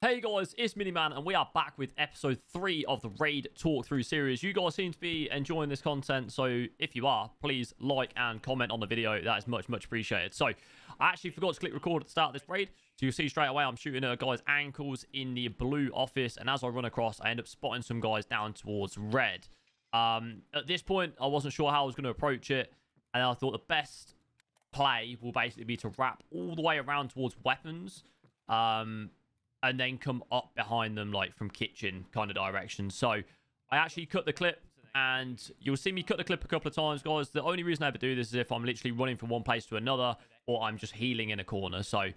Hey guys, it's Miniman, and we are back with episode 3 of the Raid Talkthrough series. You guys seem to be enjoying this content, so if you are, please like and comment on the video. That is much appreciated. So, I actually forgot to click record at the start of this raid, so you'll see straight away I'm shooting at a guy's ankles in the blue office, and as I run across, I end up spotting some guys down towards red. At this point, I wasn't sure how I was going to approach it, and I thought the best play will basically be to wrap all the way around towards weapons, and then come up behind them, like from kitchen kind of direction. So I actually cut the clip, and you'll see me cut the clip a couple of times, guys. The only reason I ever do this is if I'm literally running from one place to another, or I'm just healing in a corner. So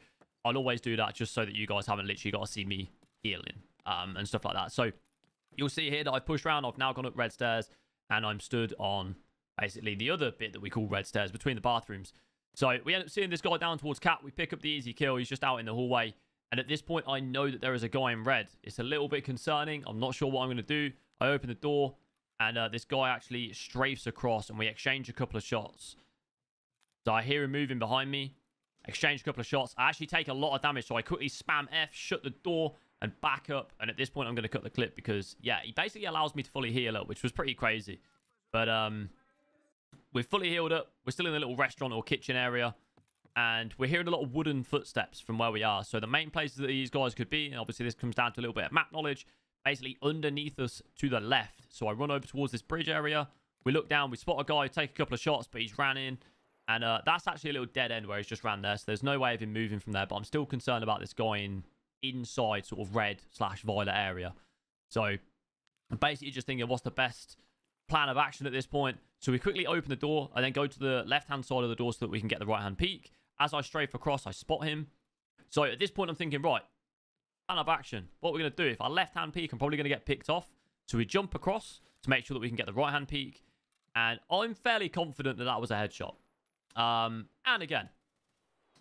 I'll always do that just so that you guys haven't literally got to see me healing and stuff like that. So you'll see here that I've pushed around. I've now gone up red stairs, and I'm stood on basically the other bit that we call red stairs between the bathrooms. So we end up seeing this guy down towards Cat. We pick up the easy kill. He's just out in the hallway. And at this point, I know that there is a guy in red. It's a little bit concerning. I'm not sure what I'm going to do. I open the door, and this guy actually strafes across, and we exchange a couple of shots. So I hear him moving behind me. Exchange a couple of shots. I actually take a lot of damage, so I quickly spam F, shut the door, and back up. And at this point, I'm going to cut the clip because, yeah, he basically allows me to fully heal up, which was pretty crazy. But we're fully healed up. We're still in the little restaurant or kitchen area. And we're hearing a lot of wooden footsteps from where we are. So the main places that these guys could be, and obviously this comes down to a little bit of map knowledge, basically underneath us to the left. So I run over towards this bridge area. We look down, we spot a guy, take a couple of shots, but he's ran in. And that's actually a little dead end where he's just ran there. So there's no way of him moving from there. But I'm still concerned about this guy inside sort of red/violet area. So I'm basically just thinking, what's the best plan of action at this point? So we quickly open the door and then go to the left-hand side of the door so that we can get the right-hand peek. As I strafe across, I spot him. So at this point, I'm thinking, right, plan of action. What we're going to do, if I left-hand peek, I'm probably going to get picked off. So we jump across to make sure that we can get the right-hand peek. And I'm fairly confident that that was a headshot. And again,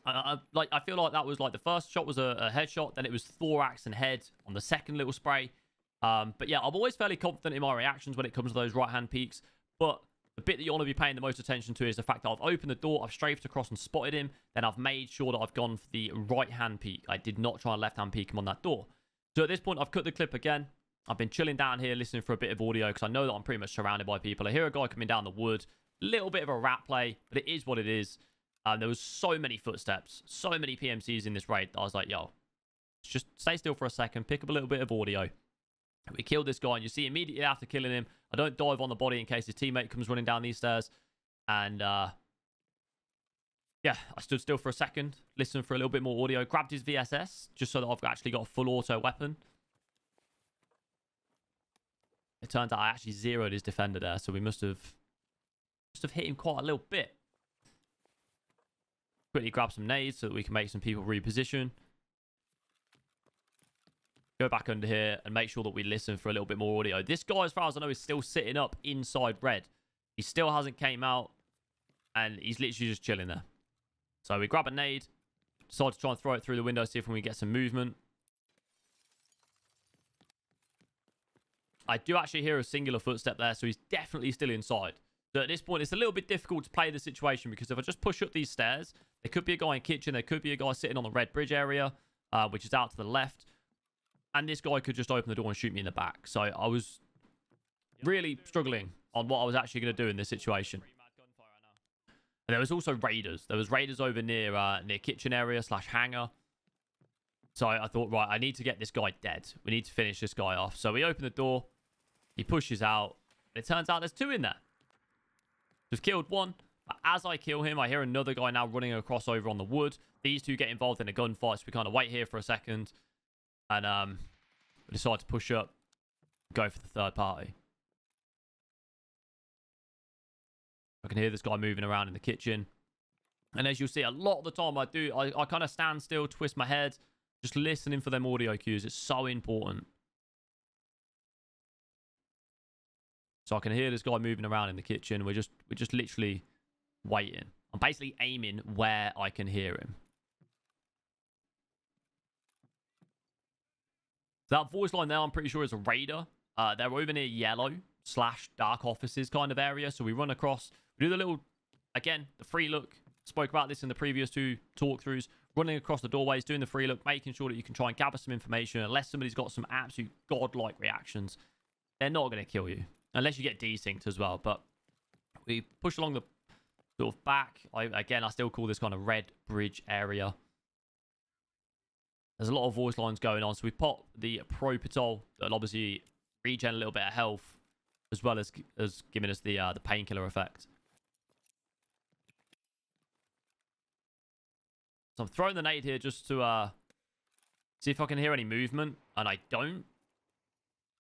I feel like that was like the first shot was a headshot. Then it was thorax and head on the second little spray. But yeah, I'm always fairly confident in my reactions when it comes to those right-hand peeks. But the bit that you want to be paying the most attention to is the fact that I've opened the door, I've strafed across and spotted him, then I've made sure that I've gone for the right-hand peek. I did not try and left-hand peek him on that door. So at this point, I've cut the clip again. I've been chilling down here, listening for a bit of audio, because I know that I'm pretty much surrounded by people. I hear a guy coming down the wood. Little bit of a rat play, but it is what it is. There was so many footsteps, so many PMCs in this raid. I was like, yo, just stay still for a second, pick up a little bit of audio. We killed this guy, and you see immediately after killing him, I don't dive on the body in case his teammate comes running down these stairs. And, yeah, I stood still for a second, listened for a little bit more audio, grabbed his VSS, just so that I've actually got a full auto weapon. It turns out I actually zeroed his defender there, so we must have hit him quite a little bit. Quickly grab some nades so that we can make some people reposition. Go back under here and make sure that we listen for a little bit more audio. This guy, as far as I know, is still sitting up inside red. He still hasn't came out, and he's literally just chilling there. So we grab a nade, decide to try and throw it through the window, see if we can get some movement. I do actually hear a singular footstep there, so he's definitely still inside. So at this point, it's a little bit difficult to play the situation, because if I just push up these stairs, there could be a guy in kitchen, there could be a guy sitting on the red bridge area, which is out to the left. And this guy could just open the door and shoot me in the back. So I was really struggling on what I was actually going to do in this situation. And there was also raiders. There was raiders over near kitchen area / hangar. So I thought, right, I need to get this guy dead. We need to finish this guy off. So we open the door. He pushes out. And it turns out there's two in there. We've killed one. But as I kill him, I hear another guy now running across over on the wood. These two get involved in a gunfight. So we kind of wait here for a second. And we decide to push up, go for the third party. I can hear this guy moving around in the kitchen. And as you'll see, a lot of the time I kind of stand still, twist my head, just listening for them audio cues. It's so important. So I can hear this guy moving around in the kitchen. We're just literally waiting. I'm basically aiming where I can hear him. That voice line there, I'm pretty sure is a raider. They're over near yellow / dark offices kind of area. So we run across, we do the little, again, the free look. Spoke about this in the previous two talkthroughs. running across the doorways, doing the free look, making sure that you can try and gather some information. Unless somebody's got some absolute godlike reactions, they're not going to kill you. Unless you get desynced as well. But we push along the sort of back. Again, I still call this kind of red bridge area. There's a lot of voice lines going on. So we pop the Propitol that'll obviously regen a little bit of health, as well as giving us the painkiller effect. So I'm throwing the nade here just to see if I can hear any movement, and I don't.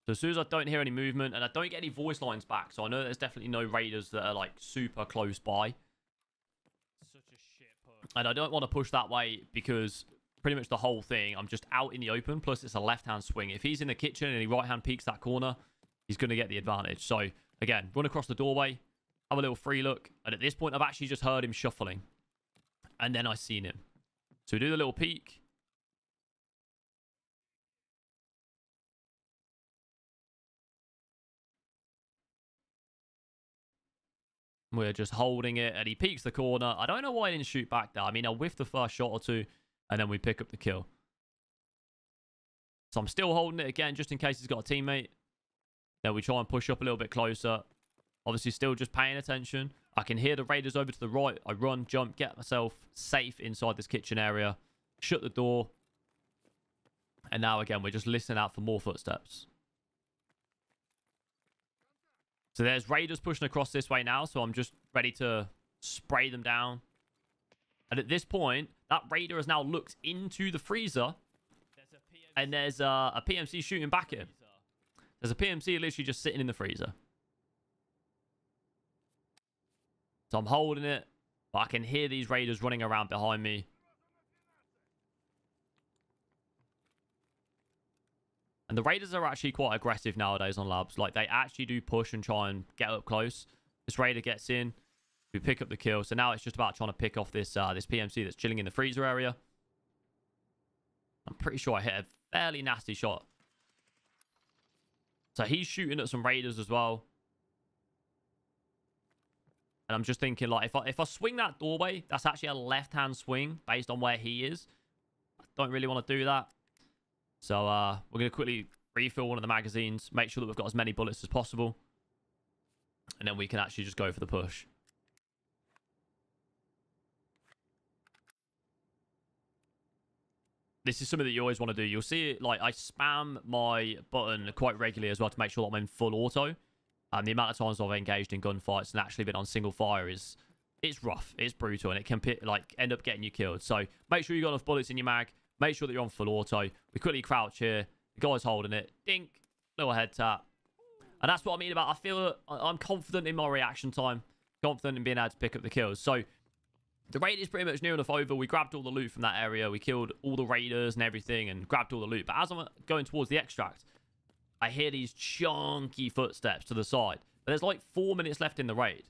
So as soon as I don't hear any movement, and I don't get any voice lines back, so I know there's definitely no raiders that are like super close by. Such a shit push. And I don't want to push that way because pretty much the whole thing, I'm just out in the open, plus it's a left-hand swing. If he's in the kitchen and he right-hand peeks that corner, he's going to get the advantage. So again, run across the doorway, have a little free look, and at this point I've actually just heard him shuffling, and then I seen him. So we do the little peek. We're just holding it, and he peeks the corner. I don't know why I didn't shoot back there. I mean, I whiffed the first shot or two, and then we pick up the kill. So I'm still holding it again, just in case he's got a teammate. Then we try and push up a little bit closer. Obviously, still just paying attention. I can hear the raiders over to the right. I run, jump, get myself safe inside this kitchen area. Shut the door. And now, again, we're just listening out for more footsteps. So there's raiders pushing across this way now. So I'm just ready to spray them down. And at this point, that raider has now looked into the freezer. And there's a PMC shooting back at him. There's a PMC literally just sitting in the freezer. So I'm holding it. But I can hear these raiders running around behind me. And the raiders are actually quite aggressive nowadays on labs. Like, they actually do push and try and get up close. This raider gets in. We pick up the kill. So now it's just about trying to pick off this this PMC that's chilling in the freezer area. I'm pretty sure I hit a fairly nasty shot. So he's shooting at some raiders as well. And I'm just thinking, like, if I swing that doorway, that's actually a left-hand swing based on where he is. I don't really want to do that. So we're going to quickly refill one of the magazines, make sure that we've got as many bullets as possible. And then we can actually just go for the push. This is something that you always want to do. You'll see it, like, I spam my button quite regularly as well to make sure that I'm in full auto. The amount of times I've engaged in gunfights and actually been on single fire it's rough, it's brutal, and it can like end up getting you killed. So make sure you got enough bullets in your mag. Make sure that you're on full auto. We quickly crouch here. The guy's holding it. Dink. Little head tap. And that's what I mean about, I feel I'm confident in my reaction time. Confident in being able to pick up the kills. So the raid is pretty much near enough over. We grabbed all the loot from that area. We killed all the raiders and everything and grabbed all the loot. But as I'm going towards the extract, I hear these chunky footsteps to the side. But there's like 4 minutes left in the raid.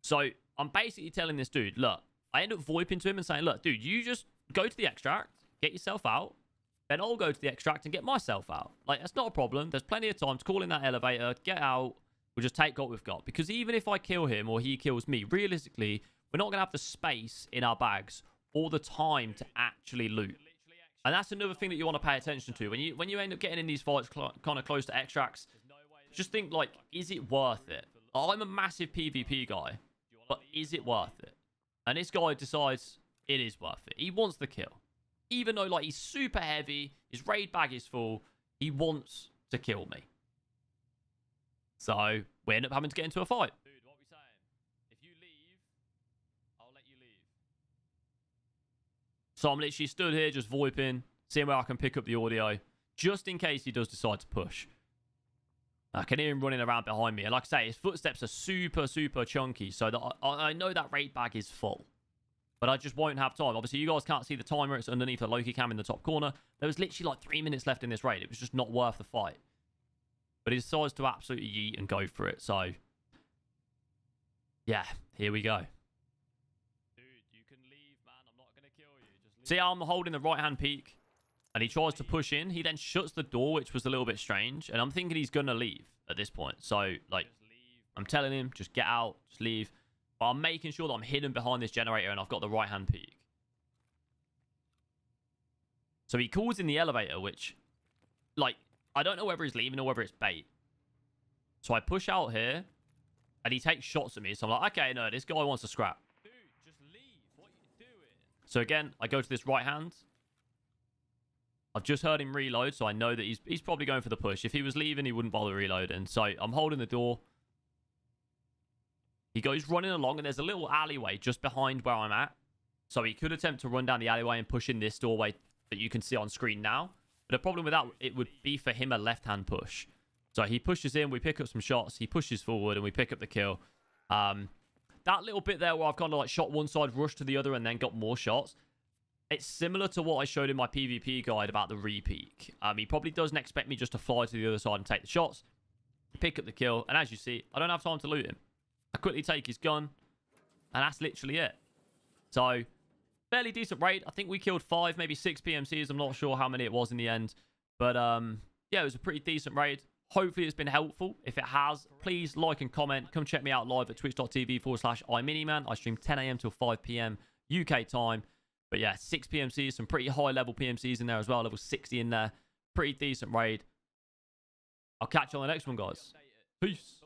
So I'm basically telling this dude, look, I end up VoIPing to him and saying, look, dude, you just go to the extract, get yourself out, then I'll go to the extract and get myself out. Like, that's not a problem. There's plenty of time to call in that elevator, get out, we'll just take what we've got. Because even if I kill him or he kills me, realistically, we're not going to have the space in our bags or the time to actually loot. And that's another thing that you want to pay attention to. When you end up getting in these fights kind of close to extracts, just think, like, is it worth it? I'm a massive PvP guy, but is it worth it? And this guy decides it is worth it. He wants the kill. Even though, like, he's super heavy, his raid bag is full, he wants to kill me. So we end up having to get into a fight. Dude, what are we saying? If you leave, I'll let you leave. So I'm literally stood here just VoIPing, seeing where I can pick up the audio, just in case he does decide to push. I can hear him running around behind me. And like I say, his footsteps are super, super chunky. So that I know that raid bag is full. But I just won't have time. Obviously, you guys can't see the timer. It's underneath the Loki cam in the top corner. There was literally like 3 minutes left in this raid. It was just not worth the fight. But he decides to absolutely yeet and go for it. So, yeah, here we go. Dude, you can leave, man. I'm not going to kill you. Just leave. See how I'm holding the right-hand peak? And he tries to push in. He then shuts the door, which was a little bit strange. And I'm thinking he's going to leave at this point. So, like, I'm telling him, just get out, just leave. But I'm making sure that I'm hidden behind this generator and I've got the right-hand peak. So he calls in the elevator, which, like, I don't know whether he's leaving or whether it's bait. So I push out here, and he takes shots at me. So I'm like, okay, no, this guy wants to scrap. Dude, just leave. What are you doing? So again, I go to this right hand. I've just heard him reload, so I know that he's probably going for the push. If he was leaving, he wouldn't bother reloading. So I'm holding the door. He goes running along, and there's a little alleyway just behind where I'm at. So he could attempt to run down the alleyway and push in this doorway that you can see on screen now. But the problem with that, it would be for him a left-hand push. So he pushes in, we pick up some shots, he pushes forward, and we pick up the kill. That little bit there where I've kind of like shot one side, rushed to the other, and then got more shots. It's similar to what I showed in my PvP guide about the re-peek. He probably doesn't expect me just to fly to the other side and take the shots, pick up the kill, and as you see, I don't have time to loot him. I quickly take his gun, and that's literally it. So, fairly decent raid. I think we killed 5, maybe 6 PMCs. I'm not sure how many it was in the end. But, yeah, it was a pretty decent raid. Hopefully, it's been helpful. If it has, please like and comment. Come check me out live at twitch.tv/IMinimann. I stream 10 a.m. till 5 p.m. UK time. But yeah, 6 PMCs, some pretty high-level PMCs in there as well. Level 60 in there. Pretty decent raid. I'll catch you on the next one, guys. Peace.